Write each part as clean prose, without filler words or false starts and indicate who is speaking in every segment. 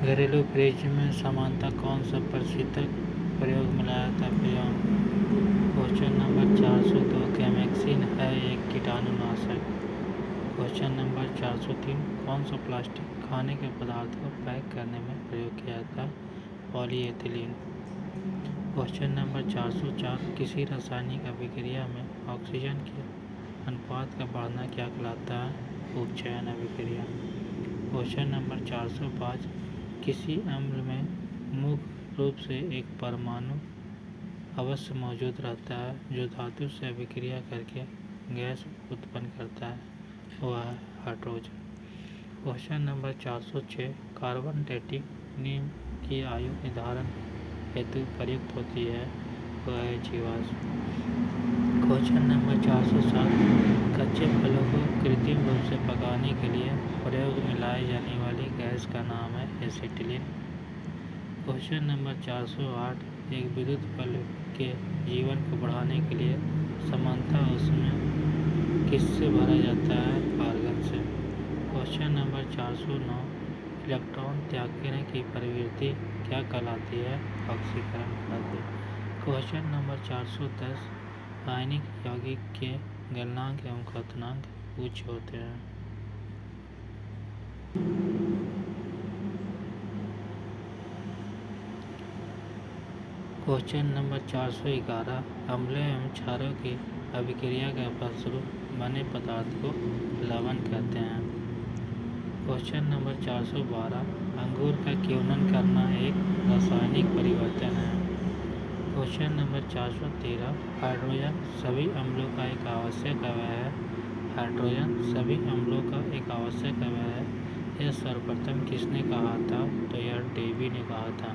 Speaker 1: घरेलू फ्रिज में सामान्यतः कौन सा प्रशीतक प्रयोग में लाया जाता है? क्वेश्चन नंबर 402 कैमेक्सिन है एक कीटाणुनाशक। क्वेश्चन नंबर 403 कौन सा प्लास्टिक खाने के पदार्थ को पैक करने में प्रयोग किया जाता है? पॉलीएथिलीन। क्वेश्चन नंबर 404 किसी रासायनिक अभिक्रिया में ऑक्सीजन के अनुपात का बढ़ना क्या कहलाता है? उपचयन अभिक्रिया। क्वेश्चन नंबर 405 किसी अम्ल में मुख्य रूप से एक परमाणु अवश्य मौजूद रहता है जो धातु से अभिक्रिया करके गैस उत्पन्न करता है, वह है hydrogen. Question number 406 carbon dating नीम की आयु निर्धारण हेतु प्रयुक्त होती है, वह है जीवाश्म। क्वेश्चन नंबर 407 कच्चे फलों को कृत्रिम रूप से पकाने के लिए प्रयोग में लाई जाने वाली गैस का नाम है एसिटिलीन। क्वेश्चन नंबर 408 एक विद्युत बल्ब के जीवन को बढ़ाने के लिए सामान्यतः उसमें किससे भरा जाता है? आर्गन से। क्वेश्चन नंबर 409 इलेक्ट्रॉन त्यागने की प्रवृत्ति क्या कहलाती है? ऑक्सीकरण कहलाती है। क्वेश्चन नंबर 410 आयनिक यौगिक के गलनांक एवं क्वथनांक उच्च होते हैं। क्वेश्चन नंबर 411 अम्लों एवं क्षारों की अभिक्रिया के फलस्वरूप बने पदार्थ को लवण कहते हैं। क्वेश्चन नंबर 412 अंगूर का क्योनन करना एक रासायनिक परिवर्तन है। क्वेश्चन नंबर 413 हाइड्रोजन सभी अम्लों का एक आवश्यक अवयव है। हाइड्रोजन सभी अम्लों का एक आवश्यक अवयव है। यह सर्वप्रथम किसने कहा था? तो यह डेवी ने कहा था।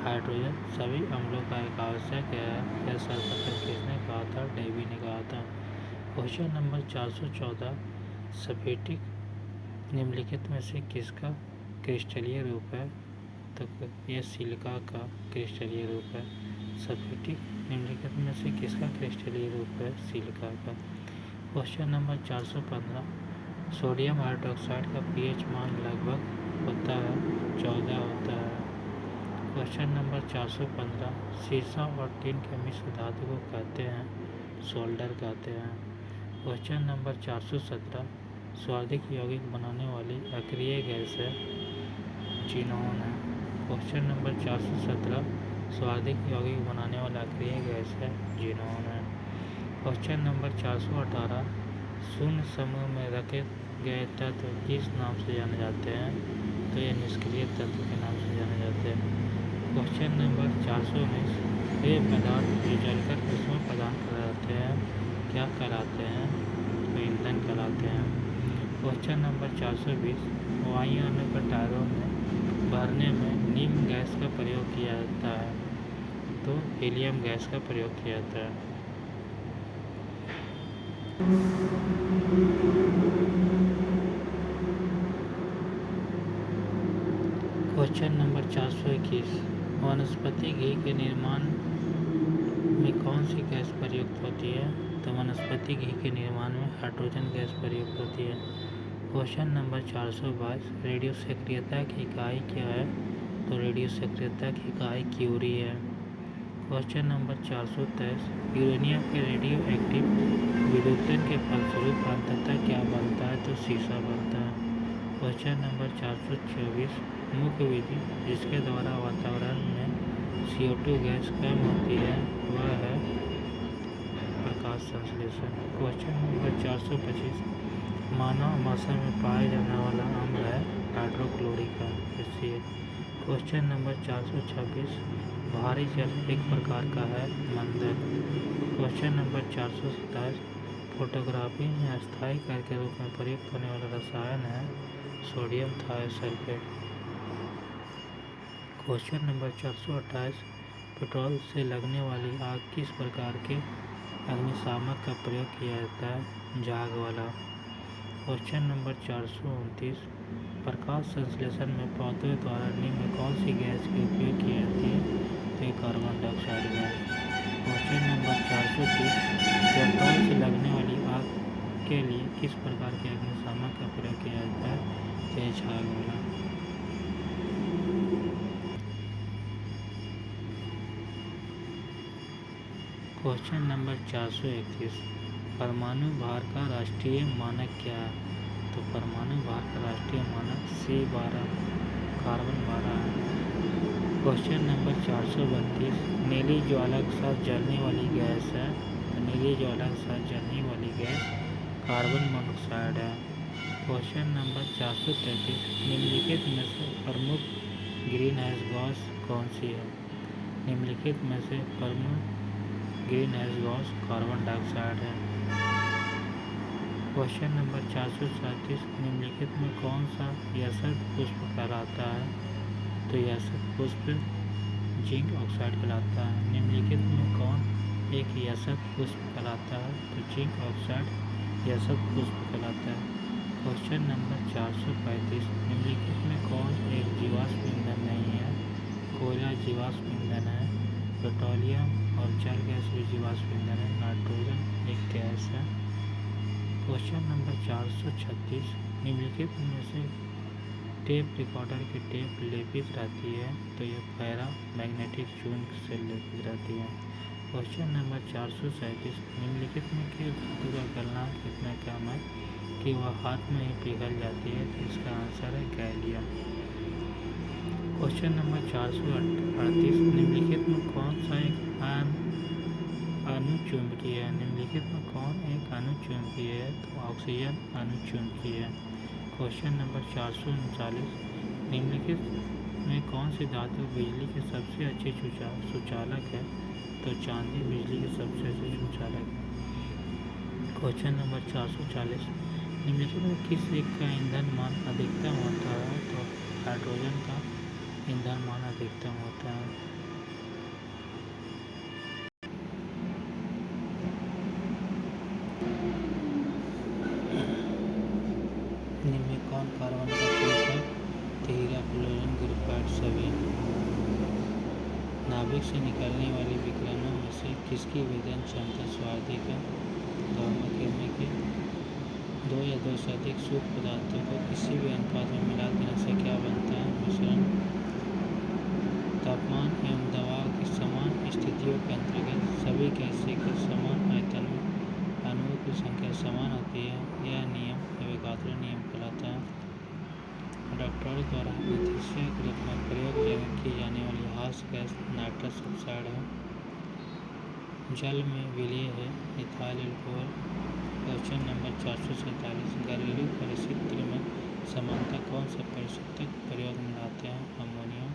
Speaker 1: हाइड्रोजन सभी अम्लों का एक आवश्यक है, यह सर्वप्रथम किसने कहा था? डेवी ने कहा था। क्वेश्चन नंबर 414 स्फटिक निम्नलिखित में से किसका क्रिस्टलीय रूप है? तो यह सिलिका का क्रिस्टलीय रूप है। स्फटिक निम्नलिखित में से किसका क्रिस्टलीय रूप है? सिलिका का। क्वेश्चन नंबर 415 सोडियम हाइड्रोक्साइड का पीएच मान लगभग होता है 14 होता है। क्वेश्चन नंबर 415 सीसा और टिन के मिश्र धातु को कहते हैं? सोल्डर कहते हैं। क्वेश्चन नंबर 417 स्वादिष्ट यौगिक बनाने वाली अक्रिय गैस है? जीनोन है। क्वेश्चन नंबर 417 स्वादिष्ट यौगिक बनाने वाला अक्रिय गैस है? जीनोन है। क्वेश्चन नंबर 418 शून्य समूह में रखे गए तत्व किस नाम से जाने जाते हैं? तो ये निष्क्रिय तत्व के नाम से जाने जाते हैं। क्वेश्चन नंबर 419 वे पदार्थ जो जलकर ऊष्मा प्रदान कराते हैं क्या कहलाते हैं? तो ईंधन कहलाते हैं। क्वेश्चन नंबर 420 वायु अणु को टायरों में भरने में निम्न गैस का प्रयोग किया जाता है? तो हीलियम गैस का प्रयोग किया जाता है। क्वेश्चन नंबर 421 वनस्पति घी के निर्माण में कौन सी गैस प्रयुक्त होती है? तो वनस्पति घी के निर्माण में हाइड्रोजन गैस प्रयुक्त होती है। क्वेश्चन नंबर 422 रेडियो सक्रियता की इकाई क्या है? तो रेडियो सक्रियता की इकाई क्यूरी है। क्वेश्चन नंबर 423 यूरेनियम के रेडियो एक्टिव विद्युतन के फलस्वरूप अंततः क्या बनता है? तो सीसा बनता है। क्वेश्चन नंबर 424 मुख्य विधि जिसके द्वारा वातावरण में CO2 गैस कम होती है वह है प्रकाश संश्लेषण। क्वेश्चन नंबर 425 मानव मौसम में पाया जाने वाला अम्ल है हाइड्रोक्लोरिक एसिड। क्वेश्चन नंबर 426 भारी जल एक प्रकार का है मंदक। क्वेश्चन नंबर 427 फोटोग्राफी में अस्थायी कार्य के रूप में प्रयुक्त होने वाला रसायन है sodium thiosulphate. Question number 428 petrol से लगने वाली आग किस प्रकार के अग्निशामक का प्रयोग किया जाता है? झाग वाला। क्वेश्चन नंबर 429 प्रकाश संश्लेषण में पौधों द्वारा निम्न कौन सी गैस का उपयोग किया जाती है? तो carbon dioxide gas. Question number 430 petrol से लगने वाली आग के लिए किस प्रकार के अग्निशामक का प्रयोग किया जाता है? तो झाग वाला। क्वेश्चन नंबर 431, परमाणु भार का राष्ट्रीय मानक क्या है? तो परमाणु भार का राष्ट्रीय मानक C12 कार्बन 12 है। क्वेश्चन नंबर 432, नीली ज्वाला के साथ जलने वाली गैस है, तो नीली ज्वाला के साथ जलने वाली गैस कार्बन मोनोऑक्साइड है। क्वेश्चन नंबर 433, निम्नलिखित में से प्रमुख ग्रीन हाउस गैस कौन सी है? निम्नलिखित में से प्रमुख green house gas carbon dioxide है। क्वेश्चन नंबर 437, निम्नलिखित में कौन सा यशक पुष्प कहलाता है? तो यशक पुष्प जिंक ऑक्साइड कहलाता है। निम्नलिखित में कौन एक यशक पुष्प कहलाता है? तो जिंक ऑक्साइड यशक पुष्प कहलाता है। क्वेश्चन नंबर 435, निम्नलिखित में कौन एक जीवाश्म ईंधन नहीं है? कोयला जीवाश्म ईंधन है, पेट्रोलियम और जल गैस भी जीवाश्म ईंधन है, नाइट्रोजन एक गैस है। क्वेश्चन नंबर 436, निम्नलिखित में से टेप रिकॉर्डर की टेप लेपित रहती है? तो यह पैरा मैग्नेटिक चून से लेपित रहती है। क्वेश्चन नंबर 437, निम्नलिखित में किस धातु का गलनांक इतना कम है कि वह हाथ में ही पिघल जाती है? तो इसका आंसर है गैलियम। क्वेश्चन नंबर 438, निम्नलिखित में कौन सा एक अणुचुंबकीय है? निम्नलिखित में कौन एक अणुचुंबकीय है? तो ऑक्सीजन अणुचुंबकीय है। क्वेश्चन नंबर 439, निम्नलिखित में कौन सी धातु बिजली के सबसे अच्छे सुचालक है? तो चांदी बिजली के सबसे अच्छे सुचालक है। क्वेश्चन नंबर 440, निम्नलिखित में किस एक का ईंधन मान अधिकतम होता है? तो हाइड्रोजन का ईंधन मान अधिकतम होता है। निम्न में कौन कार्बन का ग्रुप है? तो हीरा, फ्लोरीन, ग्रेफाइट सभी। नाभिक से निकलने वाली विकिरणों में से किसकी विकिरण क्षमता सर्वाधिक है? गामा किरणें की। दो या दो से अधिक सूक्ष्म पदार्थों को किसी भी अनुपात में मिला देने से क्या बनता है? मिश्रण। तापमान एवं दबाव की समान स्थितियों के अंतर्गत सभी गैसें के समान आयतन में अणुओं की संख्या समान होती है। यह नियम एवोगाद्रो नियम कहलाता है। डॉक्टरों द्वारा एनेस्थीसिया के रूप में प्रयोग की जाने वाली हास्य गैस नाइट्रस ऑक्साइड है। जल में विलेय है इथाइल अल्कोहल। क्वेश्चन नंबर 447, घरेलू परिस्थिति में समानता कौन सा परिस्थितक प्रयोग में लाते हैं? अमोनिया।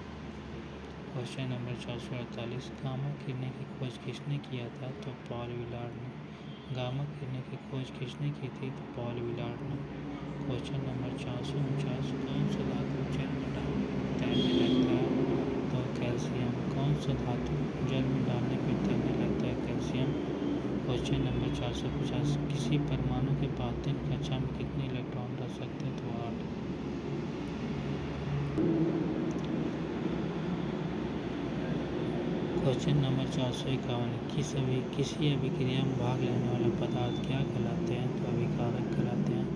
Speaker 1: क्वेश्चन नंबर 448, गामा किरणें की खोज किसने किया था? तो पॉल विलार्ड ने। गामा किरणें की खोज किसने की थी? तो पॉल विलार्ड ने। क्वेश्चन नंबर 449, कौन सा धातु जल में तैरने लगता है? तो कैल्शियम। कौन सा धातु जल में डालने पर तैरने लगता है? कैल्शियम। क्वेश्चन नंबर 450, किसी परमाणु के पावतन कक्षा में कितने इलेक्ट्रॉन रह सकते हैं? तो 8। क्वेश्चन नंबर 451, किसी अभिक्रिया में भाग लेने वाले पदार्थ क्या कहलाते हैं? तो अभिकारक कहलाते हैं।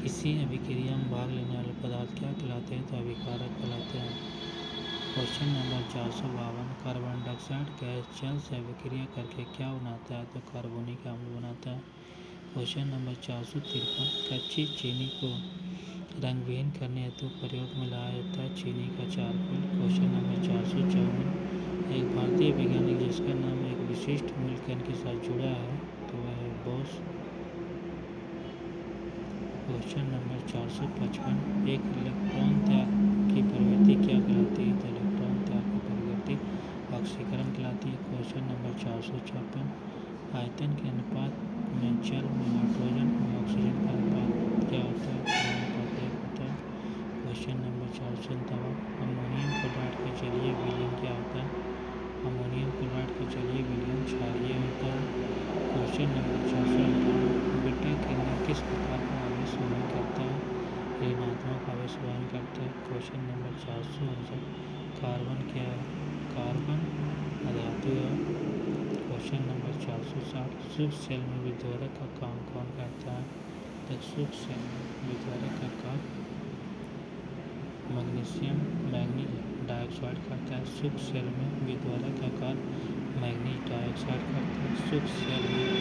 Speaker 1: किसी अभिक्रिया में भाग लेने वाले पदार्थ क्या कहलाते हैं? तो अभिकारक कहलाते हैं। Question number 452, carbon dioxide gas जल से अभिक्रिया करके क्या बनाता है? तो कार्बोनिक अम्ल बनाता है। क्वेश्चन नंबर 453, कच्ची चीनी को रंगविहीन करने हेतु प्रयोग में लाया जाता है चीनी का चारकोल। क्वेश्चन नंबर 454, एक भारतीय वैज्ञानिक जिसका नाम एक विशिष्ट मूलकण के साथ जुड़ा है तो वह है बोस। क्वेश्चन नंबर 455, एक इलेक्ट्रॉन त्याग की प्रवृत्ति क्या कहलाती है? तो इलेक्ट्रॉन त्याग की प्रवृत्ति ऑक्सीकरण कहलाती है। क्वेश्चन नंबर 456, आयतन के अनुपात में जल में हाइड्रोजन और ऑक्सीजन का अनुपात क्या होता है? अनुपात 1 होता है। क्वेश्चन नंबर 457, अमोनियम क्लोराइड का जलीय विलयन क्या होता है? अमोनियम क्लोराइड का जलीय विलयन क्षारीय होता है। क्वेश्चन नंबर 458, बीटा किरणें किस प्रकार का आवेश वहन करता है? ऋणात्मक आवेश वहन करता है। क्वेश्चन नंबर 459, कार्बन क्या है? कार्बन अधातु है। क्वेश्चन नंबर 460, शुष्क सेल में विद्युत का काम कौन करता है? तो शुष्क सेल में विद्युत का काम मैग्नीशियम मैग्नीज डाइऑक्साइड करता है। शुष्क सेल में विद्युत आकार मैग्नीज डाइऑक्साइड करता है। शुष्क सेल में